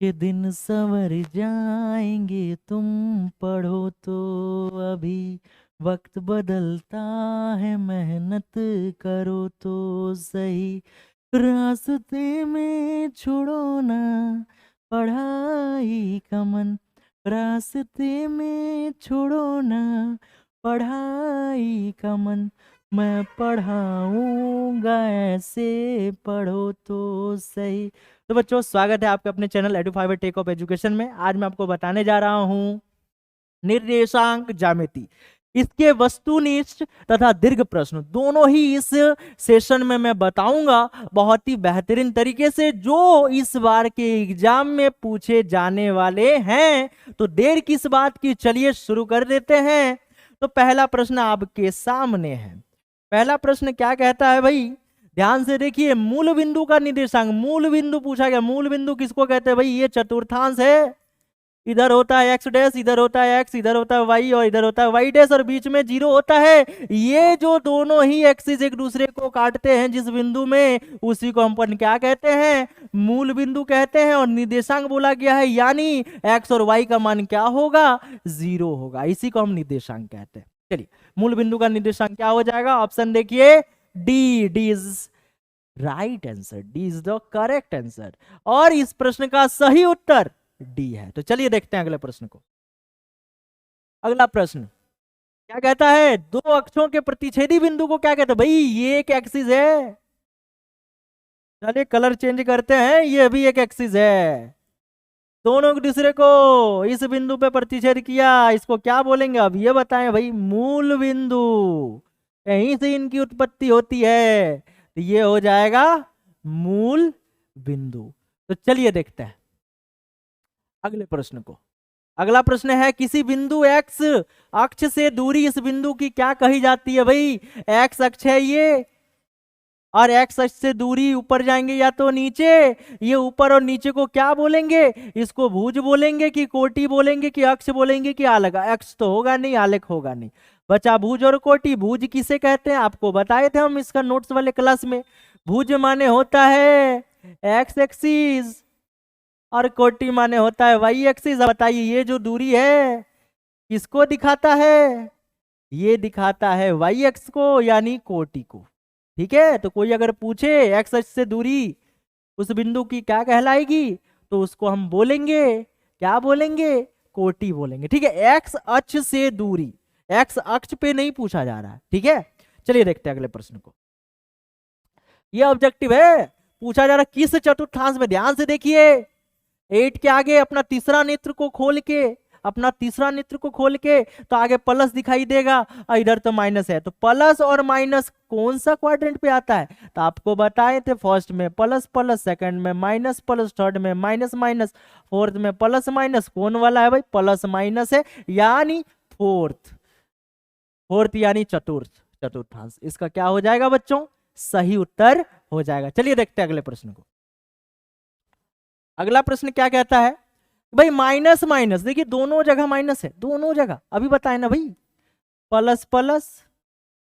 के दिन संवर जाएंगे, तुम पढ़ो तो अभी वक्त बदलता है, मेहनत करो तो सही। रास्ते में छोड़ो ना पढ़ाई का मन, रास्ते में छोड़ो ना पढ़ाई का मन, मैं पढ़ाऊंगा ऐसे पढ़ो तो सही। तो बच्चों, स्वागत है आपके अपने चैनल एडुफाइवर टेक ऑफ एजुकेशन में। आज मैं आपको बताने जा रहा हूं निर्देशांक ज्यामिति, इसके वस्तुनिष्ठ तथा दीर्घ प्रश्न दोनों ही इस सेशन में मैं बताऊंगा बहुत ही बेहतरीन तरीके से, जो इस बार के एग्जाम में पूछे जाने वाले हैं। तो देर किस बात की, चलिए शुरू कर देते हैं। तो पहला प्रश्न आपके सामने है। पहला प्रश्न क्या कहता है भाई, ध्यान से देखिए। मूल बिंदु का निर्देशांक, मूल बिंदु पूछा गया। मूल बिंदु किसको कहते हैं भाई? ये चतुर्थांश है। इधर होता है एक्स डैश, इधर होता है एक्स, इधर होता है वाई और इधर होता है वाई डैश, और बीच में जीरो होता है। ये जो दोनों ही एक्सिस एक दूसरे को काटते हैं जिस बिंदु में, उसी को हम अपन क्या कहते हैं? मूल बिंदु कहते हैं। और निर्देशांक बोला गया है, यानी एक्स और वाई का मान क्या होगा? जीरो होगा। इसी को हम निर्देशांक कहते हैं। चलिए, मूल बिंदु का निर्देशांक क्या हो जाएगा? ऑप्शन देखिए, D. D is right answer, D is the correct answer. और इस प्रश्न का सही उत्तर डी है। तो चलिए देखते हैं अगले प्रश्न को। अगला प्रश्न क्या कहता है? दो अक्षों के प्रतिच्छेदी बिंदु को क्या कहते हैं भाई? ये एक एक्सिस है। चलिए कलर चेंज करते हैं, ये भी एक एक्सिस है। दोनों एक दूसरे को इस बिंदु पे प्रतिच्छेद किया, इसको क्या बोलेंगे? अब ये बताएं भाई। मूल बिंदु, यहीं से इनकी उत्पत्ति होती है, तो ये हो जाएगा मूल बिंदु। तो चलिए देखते हैं अगले प्रश्न को। अगला प्रश्न है, किसी बिंदु x अक्ष से दूरी इस बिंदु की क्या कही जाती है भाई? x अक्ष है ये, और x अक्ष से दूरी ऊपर जाएंगे या तो नीचे। ये ऊपर और नीचे को क्या बोलेंगे? इसको भुज बोलेंगे कि कोटि बोलेंगे कि अक्ष बोलेंगे कि आलेख? अक्ष तो होगा नहीं, आलेख होगा नहीं। बचा भुज और कोटि। भुज किसे कहते हैं आपको बताए थे हम इसका नोट्स वाले क्लास में। भुज माने होता है एक्स एक्सिस, और कोटि माने होता है वाई एक्सिस। बताइए ये जो दूरी है किसको दिखाता है? ये दिखाता है वाई एक्स को, यानी कोटि को। ठीक है, तो कोई अगर पूछे एक्स अक्ष से दूरी उस बिंदु की क्या कहलाएगी, तो उसको हम बोलेंगे, क्या बोलेंगे? कोटि बोलेंगे। ठीक है, एक्स अक्ष से दूरी, एक्स अक्ष पे नहीं पूछा जा रहा है। ठीक है, चलिए देखते हैं अगले प्रश्न को। ये ऑब्जेक्टिव है, पूछा जा रहा है किस चतुर्थांश में। ध्यान से देखिए, 8 के आगे अपना तीसरा नेत्र को खोल के, अपना तीसरा नेत्र को खोल के, तो आगे प्लस दिखाई देगा और इधर तो माइनस है। तो प्लस और माइनस कौन सा क्वाड्रेंट पे आता है? तो आपको बताए थे, फर्स्ट में प्लस प्लस, सेकंड में माइनस प्लस, थर्ड में माइनस माइनस, फोर्थ में प्लस माइनस। कौन वाला है भाई? प्लस माइनस है, यानी फोर्थ। फोर्थ यानी चतुर्थ, चतुर्थांश। इसका क्या हो जाएगा बच्चों? सही उत्तर हो जाएगा। चलिए देखते हैं अगले प्रश्न को। अगला प्रश्न क्या कहता है भाई? माइनस माइनस, देखिए दोनों जगह माइनस है, दोनों जगह। अभी बताए ना भाई, plus plus,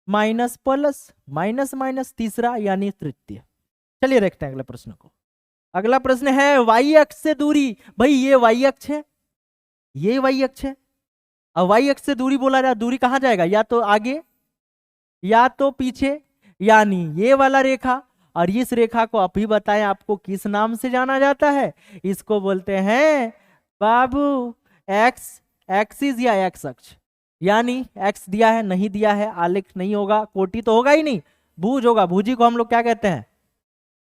minus plus, minus minus, तीसरा यानी तृतीय। चलिए देखते हैं अगले प्रश्न को। अगला प्रश्न है, वाई अक्ष से दूरी। भाई ये वाई अक्ष है, ये वाई अक्ष है। अब वाई अक्ष से दूरी बोला जाए, दूरी कहां जाएगा? या तो आगे या तो पीछे, यानी ये वाला रेखा। और इस रेखा को आप ही बताएं, आपको किस नाम से जाना जाता है? इसको बोलते हैं बाबू एक्स एक्सिस या एक्स अक्ष। यानी एक्स दिया है, नहीं दिया है, आलेख नहीं होगा, कोटि तो होगा ही नहीं, भुज होगा। भुजी को हम लोग क्या कहते हैं?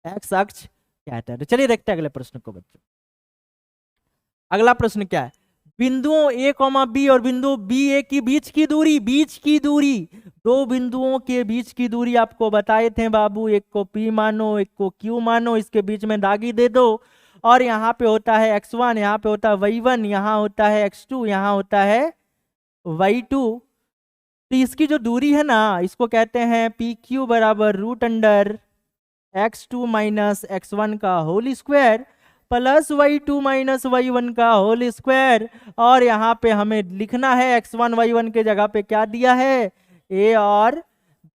एक्स अक्ष कहते हैं। तो चलिए देखते हैं अगले प्रश्न को बच्चों। अगला प्रश्न क्या है? बिंदुओं ए कॉमा बी और बिंदु बी ए की बीच की दूरी, बीच की दूरी, दो बिंदुओं के बीच की दूरी आपको बताए थे बाबू। एक को P मानो, एक को Q मानो, इसके बीच में दागी दे दो। और यहाँ पे होता है x1, यहाँ पे होता है y1, यहाँ होता है x2, यहाँ होता है y2। तो इसकी जो दूरी है ना, इसको कहते हैं PQ बराबर root under x2 minus x1 का whole square plus y2 minus y1 का होल स्क्वायर। और यहाँ पे हमें लिखना है x1 y1 के जगह पे क्या दिया है? a और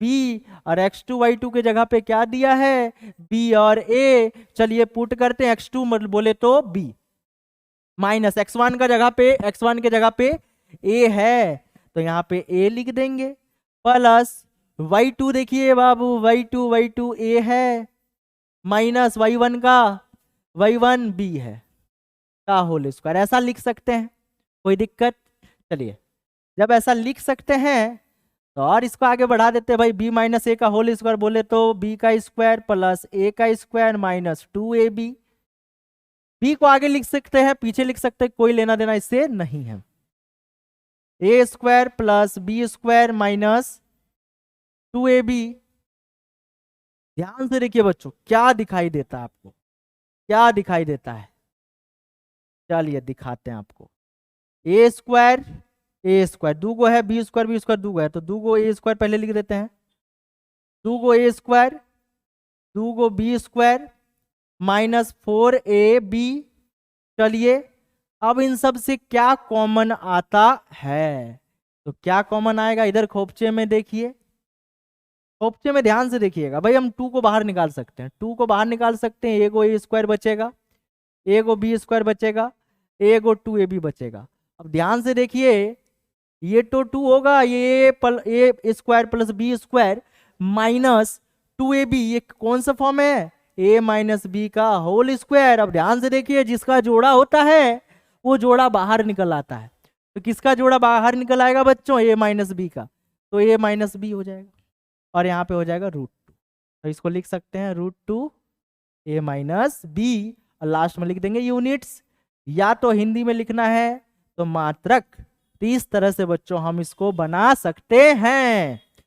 b, और x2 y2 के जगह पे क्या दिया है? b और a। चलिए पुट करते हैं, x2 बोले तो b, माइनस x1 का जगह पे, x1 के जगह पे a है तो यहाँ पे a लिख देंगे, प्लस y2 देखिए बाबू, y2 a है, माइनस y1 का y1 b है का होल स्क्वायर। ऐसा लिख सकते हैं, कोई दिक्कत? चलिए, जब ऐसा लिख सकते हैं तो और इसको आगे बढ़ा देते हैं भाई, b माइनस ए का होल स्क्वायर बोले तो b का स्क्वायर प्लस a का स्क्वायर माइनस 2ab। b को आगे लिख सकते हैं, पीछे लिख सकते हैं, कोई लेना देना इससे नहीं है। a square plus b square minus 2ab। ध्यान से देखिए बच्चों, क्या दिखाई देता है आपको, क्या दिखाई देता है? चलिए दिखाते हैं आपको। ए स्क्वायर दूगो है, बी स्क्वायर दूगो है, तो दूगो ए स्क्वायर पहले लिख देते हैं, दूगो ए स्क्वायर दूगो बी स्क्वायर माइनस 4ab। चलिए अब इन सब से क्या कॉमन आता है, तो क्या कॉमन आएगा? इधर खोपचे में देखिए, खोपचे में ध्यान से देखिएगा भाई, हम 2 को बाहर निकाल सकते हैं, 2 को बाहर निकाल सकते हैं, एगो ए स्क्वायर बचेगा, एगो बी स्क्वायर बचेगा, एगो 2ab बचेगा। अब ध्यान से देखिए, ये तो 2 होगा, ये a square plus b square minus 2ab, ये कौन सा फॉर्म है? a माइनस बी का होल स्क्वायर। अब ध्यान से देखिए, जिसका जोड़ा होता है वो जोड़ा बाहर निकल आता है, तो किसका जोड़ा बाहर निकल आएगा बच्चों? a माइनस बी का, तो a माइनस बी हो जाएगा और यहाँ पे हो जाएगा √2, तो इसको लिख सकते हैं √2 a माइनस बी, और लास्ट में लिख देंगे यूनिट्स। या तो हिंदी में लिखना है तो मात्रक, तो इस तरह से बच्चों हम इसको बना सकते हैं।